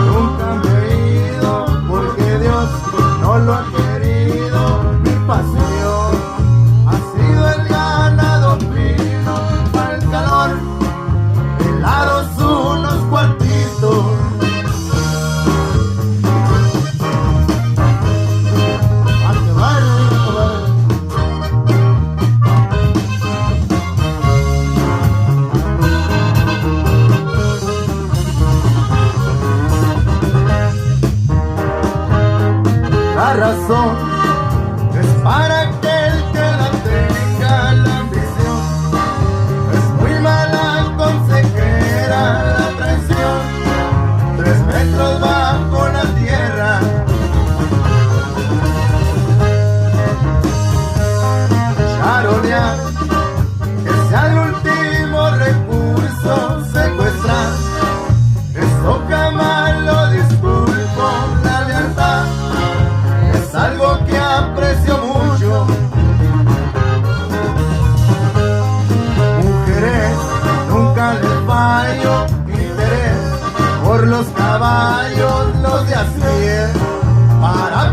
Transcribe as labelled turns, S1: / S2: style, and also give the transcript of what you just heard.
S1: nunca me he ido porque Dios no lo ha querido. Mi pasión ha sido el ganado fino, para el calor helados unos cuartitos. La razón es para aquel que la tenga, la ambición es muy mala consejera, la traición 3 metros bajo la tierra. Charolear, que sea el último recurso, secuestrar, eso jamás lo disculpo. La lealtad es algo que aprecio mucho. Mujeres, nunca les fallo, interés por los caballos, los de a pie, para